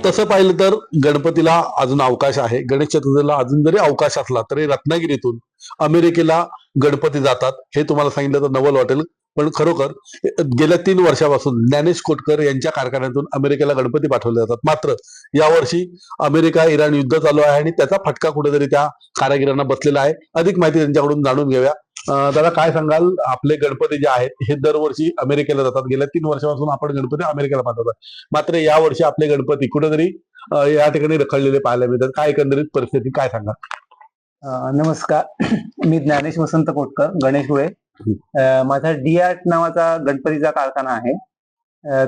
तसं पाहिलं तर गणपतीला अजून अवकाश आहे, गणेश चतुर्थीला अजून जरी अवकाश असला तरी रत्नागिरीतून अमेरिकेला गणपती जातात हे तुम्हाला सांगितलं तर नवल वाटेल. पण खरोखर गेल्या 3 वर्षापासून ज्ञानेश कोटकर यांच्या कारखान्यातून अमेरिकेला गणपती पाठवले जातात. मात्र यावर्षी अमेरिका इराण युद्ध चालू आहे आणि त्याचा फटका कुठेतरी त्या कारागिरांना बसलेला आहे. अधिक माहिती त्यांच्याकडून जाणून घेऊया. दादा, काय सांगाल, आपले गणपती जे आहेत हे दरवर्षी अमेरिकेला जातात. गेल्या 3 वर्षापासून आपण गणपती अमेरिकेला पाठवतात. मात्र यावर्षी आपले गणपती कुठेतरी या ठिकाणी रखडलेले पाहायला मिळतात. काय एकंदरीत परिस्थिती, काय सांगा? नमस्कार. मी ज्ञानेश वसंत कोटकर, गणेश हुळे. माझा डी-आर्ट नावाचा गणपतीचा कारखाना आहे.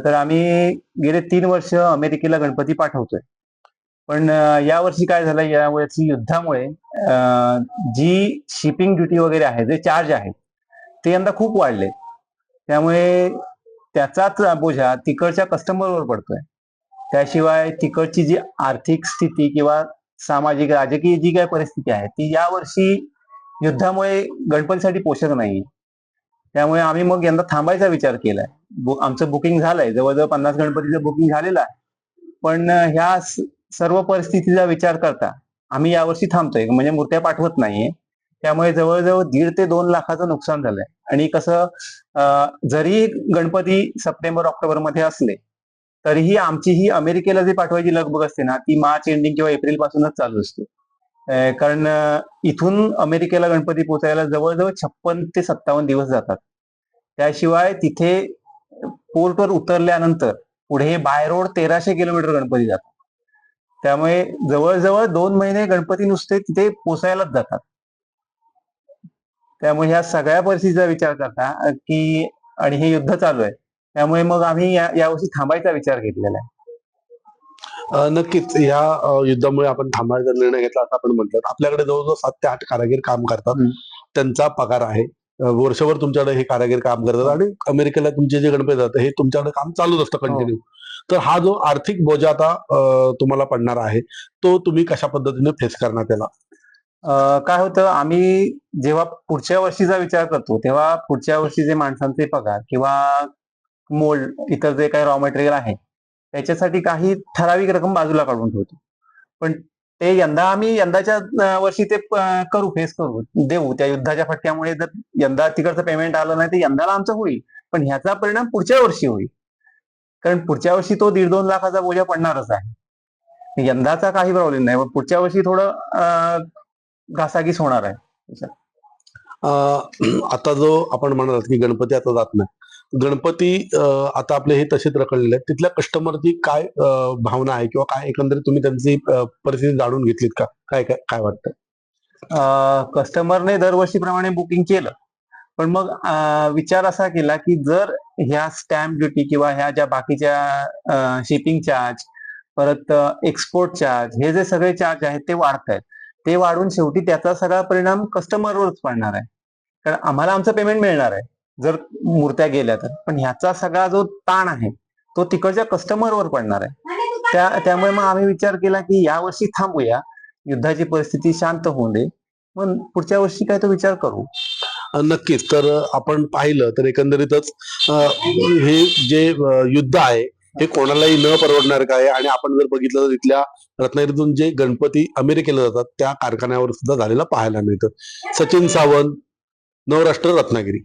तर आम्ही गेले 3 वर्ष अमेरिकेला गणपती पाठवतोय. पण यावर्षी काय झालं, यावर्षी युद्धामुळे जी शिपिंग ड्युटी वगैरे आहे, जे चार्ज आहेत ते यंदा खूप वाढले. त्यामुळे त्याचाच बोजा तिकडच्या कस्टमरवर पडतोय. त्याशिवाय तिकडची जी आर्थिक स्थिती किंवा सामाजिक राजकीय जी काय परिस्थिती आहे ती यावर्षी युद्धामुळे गणपतीसाठी पोषक नाही. त्यामुळे आम्ही मग यंदा थांबायचा विचार केलाय. आमचं बुकिंग झालंय, जवळजवळ 50 गणपतीचं बुकिंग झालेलं आहे. पण ह्या सर्व परिस्थितीचा विचार करता आम्ही यावर्षी थांबतोय, म्हणजे मूर्त्या पाठवत नाहीये. त्यामुळे जवळजवळ 1.5 ते 2 लाखाचं नुकसान झालंय. आणि कसं, जरी गणपती सप्टेंबर ऑक्टोबर मध्ये असले तरीही आमची ही अमेरिकेला जी पाठवायची लगबग असते ना, ती मार्च एंडिंग किंवा एप्रिल पासूनच चालू असते. कारण इथून अमेरिकेला गणपती पोहोचायला जवळजवळ 56 ते 57 दिवस जातात. त्याशिवाय तिथे पोर्टवर उतरल्यानंतर पुढे बाय रोड 1300 किलोमीटर गणपती जातात. त्यामुळे जवळजवळ 2 महिने गणपती नुसते तिथे पोचायलाच जातात. त्यामुळे ह्या सगळ्या परिस्थितीचा विचार करता की आणि हे युद्ध चालू आहे, त्यामुळे मग आम्ही यावर्षी थांबायचा विचार घेतलेला आहे. नक्कीच या युद्धामुळे आपण थांबायचा निर्णय घेतला असं आपण म्हटलं. आपल्याकडे जवळजवळ 7 ते 8 कारागीर काम करतात. त्यांचा पगार आहे. वर्षभर तुमच्याकडे हे कारागीर काम करतात आणि अमेरिकेला तुमचे जे गणपती जातात हे तुमच्याकडे काम चालूच असतं कंटिन्यू. तर हा जो आर्थिक बोजा आता तुम्हाला पडणार आहे तो तुम्ही कशा पद्धतीने फेस करणार त्याला? काय होतं, आम्ही जेव्हा पुढच्या वर्षीचा विचार करतो तेव्हा पुढच्या वर्षीचे माणसांचे पगार किंवा मोल्ड, इतर जे काही रॉ मटेरियल आहे त्याच्यासाठी काही ठराविक रक्कम बाजूला काढून ठेवतो. पण ते यंदाच्या वर्षी ते फेस करू देऊ. त्या युद्धाच्या फटक्यामुळे जर यंदा तिकडचं पेमेंट आलं नाही तर यंदाला आमचं होईल, पण ह्याचा परिणाम पुढच्या वर्षी होईल. कारण पुढच्या वर्षी तो 1.5-2 लाखाचा बोजा पडणारच आहे. यंदाचा काही प्रॉब्लेम नाही, पण पुढच्या वर्षी थोडं घासाघीस होणार आहे. आता जो आपण म्हणालात की गणपती आता जात नाही, गणपती आता आपले हे तसेच रखडलेले आहेत, तिथल्या कस्टमरची काय भावना आहे किंवा काय एकंदरीत तुम्ही त्यांची परिस्थिती जाणून घेतलीत का? काय काय काय वाटतं? कस्टमरने दरवर्षीप्रमाणे बुकिंग केलं, पण मग विचार असा केला की जर ह्या स्टॅम्प ड्युटी किंवा ह्या ज्या बाकीच्या शिपिंग चार्ज, परत एक्सपोर्ट चार्ज, हे जे सगळे चार्ज आहेत ते वाढत आहेत, ते वाढून शेवटी त्याचा सगळा परिणाम कस्टमरवरच पडणार आहे. कारण आम्हाला आमचं पेमेंट मिळणार आहे जर मूर्त्या गेल्या तर, पण ह्याचा सगळा जो ताण आहे तो तिकडच्या कस्टमरवर पडणार आहे. त्यामुळे मग आम्ही विचार केला की यावर्षी थांबूया, युद्धाची परिस्थिती शांत होऊ दे, मग पुढच्या वर्षी काय तो विचार करू. नक्कीच. तर आपण पाहिलं तर एकंदरीतच हे जे युद्ध आहे हे कोणालाही न परवडणार काय. आणि आपण जर बघितलं तर इथल्या रत्नागिरीतून जे गणपती अमेरिकेला जातात त्या कारखान्यावर सुद्धा झालेला पाहायला मिळतं. सचिन सावंत, नवराष्ट्र, रत्नागिरी.